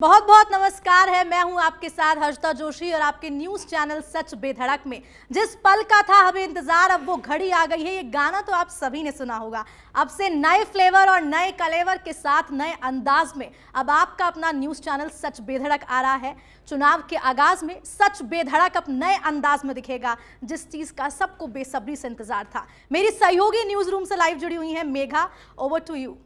बहुत बहुत नमस्कार है। मैं हूं आपके साथ हर्षिता जोशी और आपके न्यूज चैनल सच बेधड़क में जिस पल का था हमें इंतजार, अब वो घड़ी आ गई है। ये गाना तो आप सभी ने सुना होगा। अब से नए फ्लेवर और नए कलेवर के साथ नए अंदाज में अब आपका अपना न्यूज चैनल सच बेधड़क आ रहा है। चुनाव के आगाज में सच बेधड़क अब नए अंदाज में दिखेगा, जिस चीज का सबको बेसब्री से इंतजार था। मेरी सहयोगी न्यूज रूम से लाइव जुड़ी हुई है मेघा, ओवर टू यू।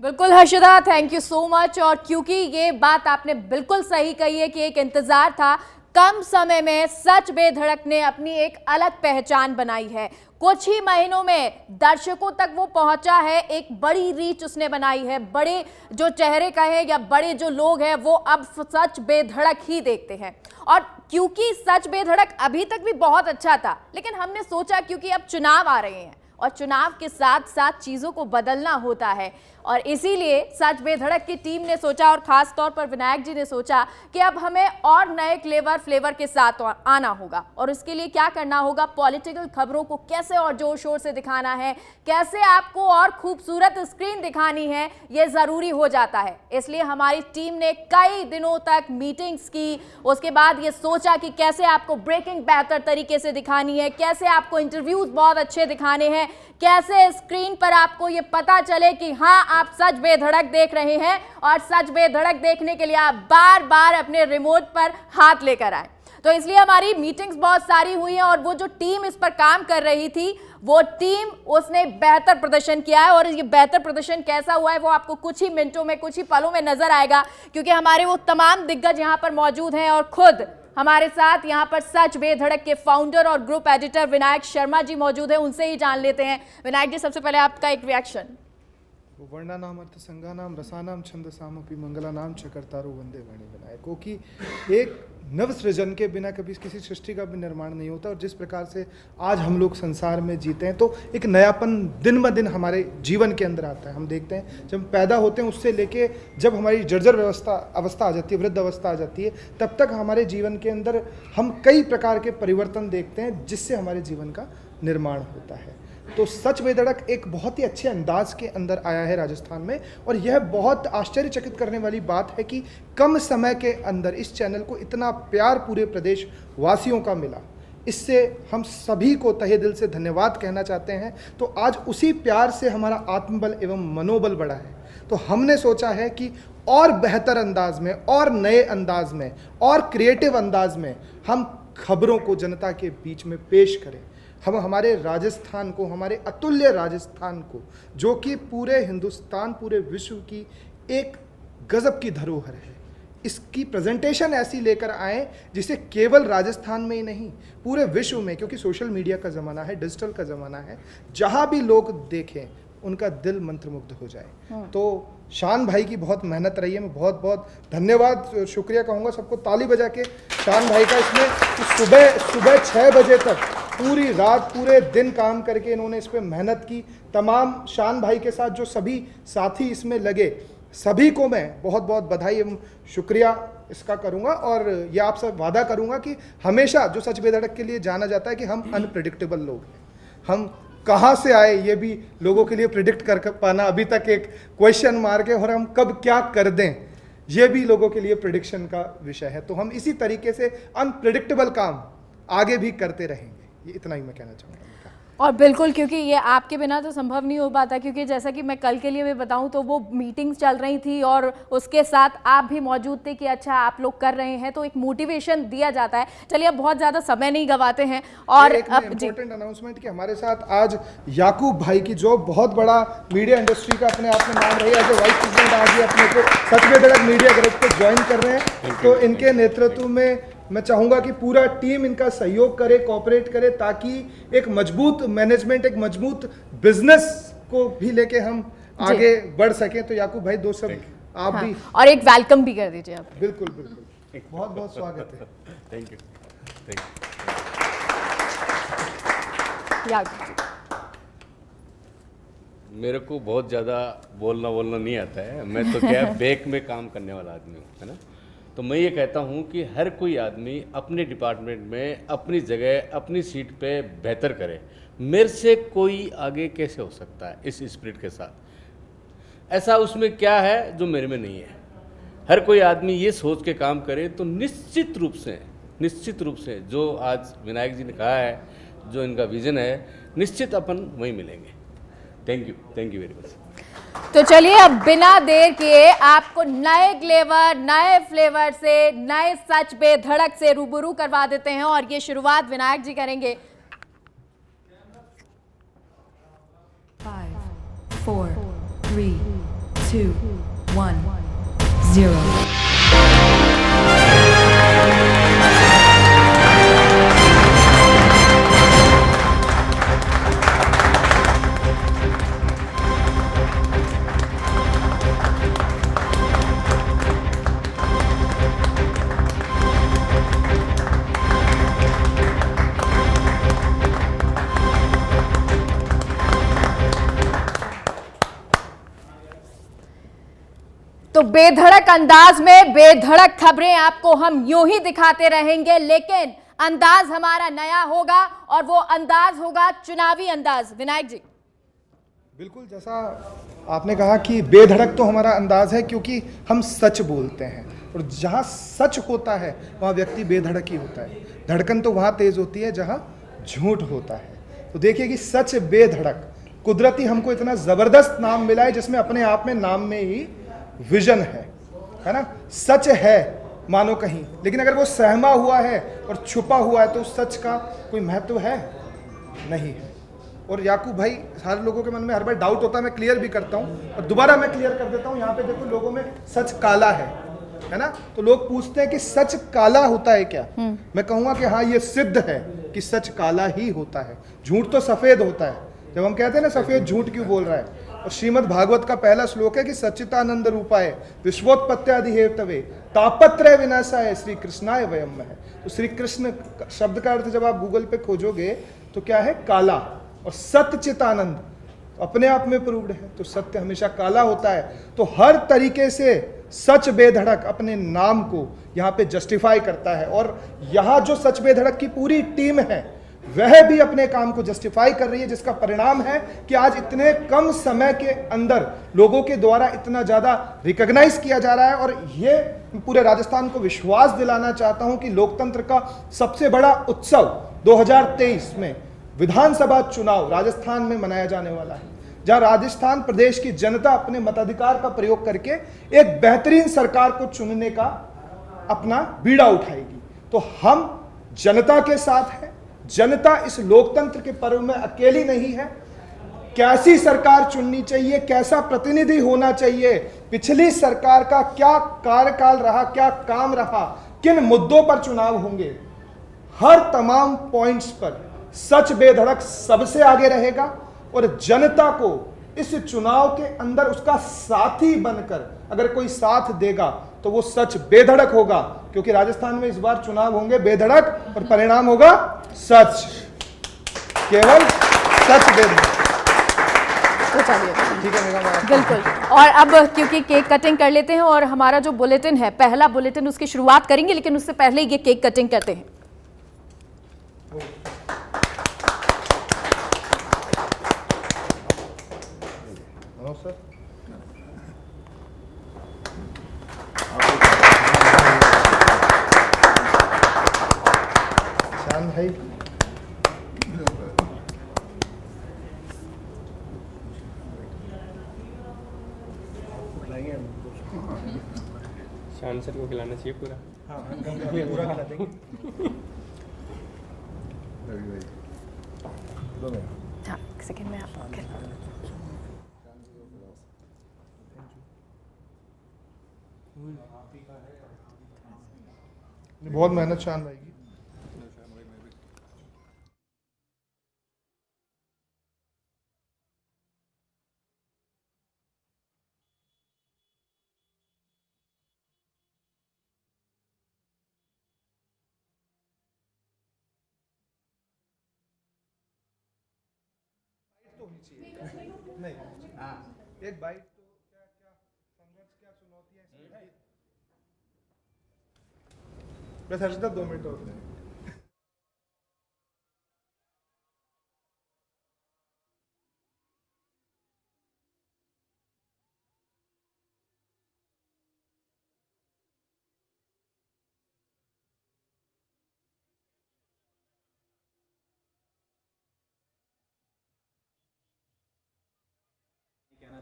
बिल्कुल Harshita, thank you so much. और क्योंकि ये बात आपने बिल्कुल सही कही है कि एक इंतजार था, कम समय में सच बेधड़क ने अपनी एक अलग पहचान बनाई है। कुछ ही महीनों में दर्शकों तक वो पहुंचा है, एक बड़ी रीच उसने बनाई है। बड़े जो चेहरे कहे या बड़े जो लोग हैं वो अब सच बेधड़क ही देखते हैं। और क्योंकि सच बेधड़क अभी तक भी बहुत अच्छा था, लेकिन हमने सोचा क्योंकि अब चुनाव आ रहे हैं और चुनाव के साथ साथ चीजों को बदलना होता है, और इसीलिए सच बेधड़क की टीम ने सोचा और खास तौर पर विनायक जी ने सोचा कि अब हमें और नए फ्लेवर के साथ आना होगा। और इसके लिए क्या करना होगा, पॉलिटिकल खबरों को कैसे और जोर शोर से दिखाना है, कैसे आपको और खूबसूरत स्क्रीन दिखानी है, ये जरूरी हो जाता है। इसलिए हमारी टीम ने कई दिनों तक मीटिंग्स की, उसके बाद ये सोचा कि कैसे आपको ब्रेकिंग बेहतर तरीके से दिखानी है, कैसे आपको इंटरव्यूज बहुत अच्छे दिखाने हैं, कैसे स्क्रीन पर आपको ये पता चले कि हाँ आप सच बेधड़क देख रहे हैं। और सच बेधड़क देखने के लिए आप बार बार अपने रिमोट पर हाथ लेकर आए। तो इसलिए हमारी मीटिंग्स बहुत सारी हुई हैं और वो जो टीम इस पर काम कर रही थी वो टीम उसने बेहतर प्रदर्शन किया है। और ये बेहतर प्रदर्शन कैसा हुआ है वो आपको कुछ ही मिनटों में, कुछ ही पलों में नजर आएगा, क्योंकि हमारे वो तमाम दिग्गज यहाँ पर मौजूद हैं। और खुद हमारे साथ यहाँ पर सच बेधड़क के फाउंडर और ग्रुप एडिटर विनायक शर्मा जी मौजूद हैं, उनसे ही जान लेते हैं। विनायक जी, सबसे पहले आपका एक रिएक्शन। वर्णानाम अर्थ संज्ञानाम रसानाम छंदसामपि मंगलानाम च कर्तारो वंदे वाणी विनायको की एक नव सृजन के बिना कभी किसी सृष्टि का भी निर्माण नहीं होता। और जिस प्रकार से आज हम लोग संसार में जीते हैं तो एक नयापन दिन ब दिन हमारे जीवन के अंदर आता है। हम देखते हैं जब हम पैदा होते हैं उससे लेके जब हमारी जर्जर अवस्था आ जाती है, वृद्ध अवस्था आ जाती है, तब तक हमारे जीवन के अंदर हम कई प्रकार के परिवर्तन देखते हैं जिससे हमारे जीवन का निर्माण होता है। तो सच बेधड़क एक बहुत ही अच्छे अंदाज के अंदर आया है राजस्थान में। और यह बहुत आश्चर्यचकित करने वाली बात है कि कम समय के अंदर इस चैनल को इतना प्यार पूरे प्रदेश वासियों का मिला। इससे हम सभी को तहे दिल से धन्यवाद कहना चाहते हैं। तो आज उसी प्यार से हमारा आत्मबल एवं मनोबल बढ़ा है। तो हमने सोचा है कि और बेहतर अंदाज में, और नए अंदाज में, और क्रिएटिव अंदाज में हम खबरों को जनता के बीच में पेश करें। हम हमारे राजस्थान को, हमारे अतुल्य राजस्थान को, जो कि पूरे हिंदुस्तान, पूरे विश्व की एक गजब की धरोहर है, इसकी प्रेजेंटेशन ऐसी लेकर आए जिसे केवल राजस्थान में ही नहीं पूरे विश्व में, क्योंकि सोशल मीडिया का ज़माना है, डिजिटल का ज़माना है, जहाँ भी लोग देखें उनका दिल मंत्रमुग्ध हो जाए। तो शान भाई की बहुत मेहनत रही है। मैं बहुत बहुत धन्यवाद, शुक्रिया कहूँगा सबको ताली बजा के शान भाई का। इसमें सुबह 6 बजे तक पूरी रात पूरे दिन काम करके इन्होंने इस पर मेहनत की। तमाम शान भाई के साथ जो सभी साथी इसमें लगे, सभी को मैं बहुत बहुत बधाई एवं शुक्रिया इसका करूंगा। और ये आपसे वादा करूंगा कि हमेशा जो सच बेधड़क के लिए जाना जाता है कि हम अनप्रेडिक्टेबल लोग हैं। हम कहाँ से आए ये भी लोगों के लिए प्रिडिक्ट कर पाना अभी तक एक क्वेश्चन मार्क है, और हम कब क्या कर दें ये भी लोगों के लिए प्रिडिक्शन का विषय है। तो हम इसी तरीके से अनप्रेडिक्टेबल काम आगे भी करते रहेंगे। ये इतना ही मैं कहना चाहूँगा। और बिल्कुल, क्योंकि ये आपके बिना तो संभव नहीं हो पाता, क्योंकि जैसा कि मैं कल के लिए भी बताऊं तो वो मीटिंग्स चल रही थी और उसके साथ आप भी मौजूद थे कि अच्छा आप लोग कर रहे हैं, तो एक मोटिवेशन दिया जाता है। चलिए अब बहुत ज़्यादा समय नहीं गवाते हैं। और एक इम्पोर्टेंट अनाउंसमेंट कि हमारे साथ आज याकूब भाई की, जो बहुत बड़ा मीडिया इंडस्ट्री का अपने आप में नाम रही है, एज ए वाइस प्रेसिडेंट आज ही अपने को सच बेधड़क मीडिया ग्रुप को ज्वाइन कर रहे हैं। तो इनके नेतृत्व में मैं चाहूँगा कि पूरा टीम इनका सहयोग करे, कोऑपरेट करे, ताकि एक मजबूत मैनेजमेंट, एक मजबूत बिजनेस को भी लेके हम आगे बढ़ सकें। तो याकूब भाई, दो सब आप भी, और एक वेलकम भी कर दीजिए आप। बिल्कुल बिल्कुल, बहुत बहुत स्वागत है। Thank you. मेरे को बहुत ज़्यादा बोलना नहीं आता है। मैं तो क्या बैक में काम करने वाला आदमी हूँ, है ना। तो मैं ये कहता हूँ कि हर कोई आदमी अपने डिपार्टमेंट में अपनी जगह, अपनी सीट पे बेहतर करे। मेरे से कोई आगे कैसे हो सकता है इस स्पिरिट के साथ? ऐसा उसमें क्या है जो मेरे में नहीं है? हर कोई आदमी ये सोच के काम करे तो निश्चित रूप से जो आज विनायक जी ने कहा है, जो इनका विजन है, निश्चित अपन वहीं मिलेंगे। Thank you very much. तो चलिए अब बिना देर किए आपको नए ग्लेवर, नए फ्लेवर से, नए सच बेधड़क से रूबरू करवा देते हैं और ये शुरुआत विनायक जी करेंगे। 5, 4, 3, 2, 1, 0. तो बेधड़क अंदाज में बेधड़क खबरें आपको हम यूं ही दिखाते रहेंगे, लेकिन अंदाज हमारा नया होगा और वो अंदाज होगा चुनावी अंदाज। विनायक जी, बिल्कुल जैसा आपने कहा कि बेधड़क तो हमारा अंदाज है, क्योंकि हम सच बोलते हैं और जहाँ सच होता है वहाँ व्यक्ति बेधड़क ही होता है। धड़कन तो वहाँ तेज होती है जहाँ झूठ होता है। तो देखिए कि सच बेधड़क, कुदरती हमको इतना ज़बरदस्त नाम मिला है जिसमें अपने आप में नाम में ही विजन है ना। सच है मानो कहीं, लेकिन अगर वो सहमा हुआ है और छुपा हुआ है तो उस सच का कोई महत्व है नहीं है। और याकूब भाई, सारे लोगों के मन में हर बार डाउट होता है, मैं क्लियर भी करता हूँ और दोबारा मैं क्लियर कर देता हूँ। यहाँ पे देखो लोगों में सच काला है ना, तो लोग पूछते हैं कि सच काला होता है क्या। मैं कहूँगा कि हाँ, ये सिद्ध है कि सच काला ही होता है, झूठ तो सफेद होता है। जब हम कहते हैं ना सफेद झूठ क्यों बोल रहा है, और श्रीमद् भागवत का पहला श्लोक है कि सच्चिदानंद रूपाय विश्वोत्पत्त्यादि हेतवे तापत्रय विनाशाय श्री कृष्णाय वयम है। तो श्री कृष्ण शब्द का अर्थ जब आप गूगल पे खोजोगे तो क्या है, काला। और सत्यचितानंद अपने आप में प्रूव्ड है, तो सत्य हमेशा काला होता है। तो हर तरीके से सच बेधड़क अपने नाम को यहाँ पे जस्टिफाई करता है, और यहाँ जो सच बेधड़क की पूरी टीम है वह भी अपने काम को जस्टिफाई कर रही है, जिसका परिणाम है कि आज इतने कम समय के अंदर लोगों के द्वारा इतना ज़्यादा रिकॉग्नाइज किया जा रहा है। और ये पूरे राजस्थान को विश्वास दिलाना चाहता हूं कि लोकतंत्र का सबसे बड़ा उत्सव 2023 में विधानसभा चुनाव राजस्थान में मनाया जाने वाला है, जहां राजस्थान प्रदेश की जनता अपने मताधिकार का प्रयोग करके एक बेहतरीन सरकार को चुनने का अपना बीड़ा उठाएगी। तो हम जनता के साथ हैं, जनता इस लोकतंत्र के पर्व में अकेली नहीं है। कैसी सरकार चुननी चाहिए, कैसा प्रतिनिधि होना चाहिए, पिछली सरकार का क्या कार्यकाल रहा, क्या काम रहा, किन मुद्दों पर चुनाव होंगे, हर तमाम पॉइंट्स पर सच बेधड़क सबसे आगे रहेगा। और जनता को इस चुनाव के अंदर उसका साथी बनकर अगर कोई साथ देगा तो वो सच बेधड़क होगा, क्योंकि राजस्थान में इस बार चुनाव होंगे बेधड़क और परिणाम होगा सच, केवल सच बेधड़क। तो चलिए ठीक है मेरा बिल्कुल। और अब क्योंकि केक कटिंग कर लेते हैं और हमारा जो बुलेटिन है, पहला बुलेटिन, उसकी शुरुआत करेंगे, लेकिन उससे पहले ये केक कटिंग करते हैं। सर शान भाई, शान सर को खिलाना चाहिए पूरा। हाँ पूरा खिला देंगे। हाँ, सेकंड में आप बहुत मेहनत शान भाई की। तो होनी चाहिए नहीं, हाँ एक बाइट तो क्या क्या संघर्ष, क्या चुनौतियां इसमें, बस हर्षदा 2 मिनट और दें।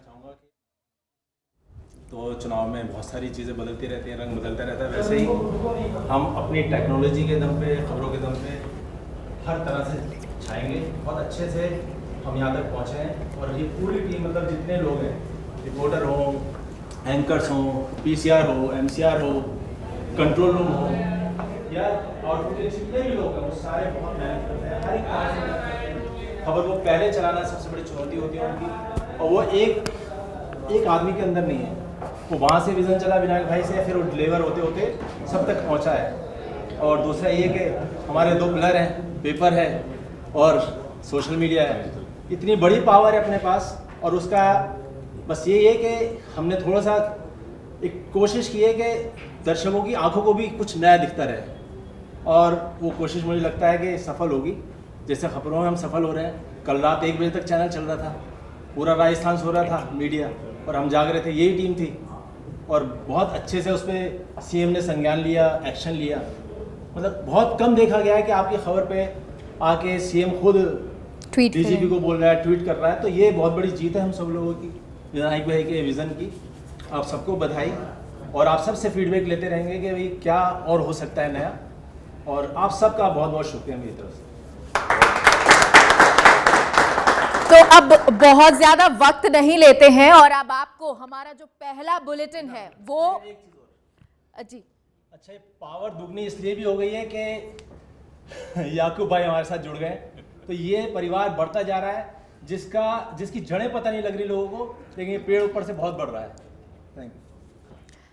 चाहूँगा कि तो चुनाव में बहुत सारी चीज़ें बदलती रहती हैं, रंग बदलता रहता है, वैसे ही हम अपनी टेक्नोलॉजी के दम पे, खबरों के दम पे हर तरह से छाएंगे। बहुत अच्छे से हम यहाँ तक पहुँचे हैं और ये पूरी टीम, मतलब जितने लोग हैं, रिपोर्टर हो, एंकर्स हो, पीसीआर हो, एमसीआर हो, कंट्रोल रूम हो या आउटपुट के जितने भी लोग हैं, वो सारे बहुत मेहनत करते हैं। हर एक काम से मेहनत करते हैं। खबर को पहले चलाना सबसे बड़ी चुनौती होती है उनकी, और वो एक आदमी के अंदर नहीं है, वो वहाँ से विज़न चला विनायक भाई से, फिर वो डिलीवर होते होते सब तक पहुँचा है। और दूसरा ये कि हमारे दो पिलर हैं, पेपर है और सोशल मीडिया है। इतनी बड़ी पावर है अपने पास, और उसका बस ये है कि हमने थोड़ा सा एक कोशिश की है कि दर्शकों की आंखों को भी कुछ नया दिखता रहे, और वो कोशिश मुझे लगता है कि सफल होगी। जैसे खबरों में हम सफल हो रहे हैं। कल रात 1 बजे तक चैनल चल रहा था, पूरा राजस्थान सो रहा था मीडिया, और हम जाग रहे थे, यही टीम थी, और बहुत अच्छे से उस पर सीएम ने संज्ञान लिया, एक्शन लिया। मतलब बहुत कम देखा गया है कि आपकी खबर पे आके सीएम खुद ट्वीट डीजीपी को बोल रहा है, ट्वीट कर रहा है। तो ये बहुत बड़ी जीत है हम सब लोगों की, विनायक भाई के विज़न की। आप सबको बधाई, और आप सबसे फीडबैक लेते रहेंगे कि भाई क्या और हो सकता है नया, और आप सबका बहुत बहुत शुक्रिया मेरी तरफ से। तो अब बहुत ज्यादा वक्त नहीं लेते हैं, और अब आपको हमारा जो पहला बुलेटिन है वो जी। अच्छा, ये पावर दुगनी इसलिए भी हो गई है कि याकूब भाई हमारे साथ जुड़ गए, तो ये परिवार बढ़ता जा रहा है, जिसकी जड़ें पता नहीं लग रही लोगों को, लेकिन ये पेड़ ऊपर से बहुत बढ़ रहा है।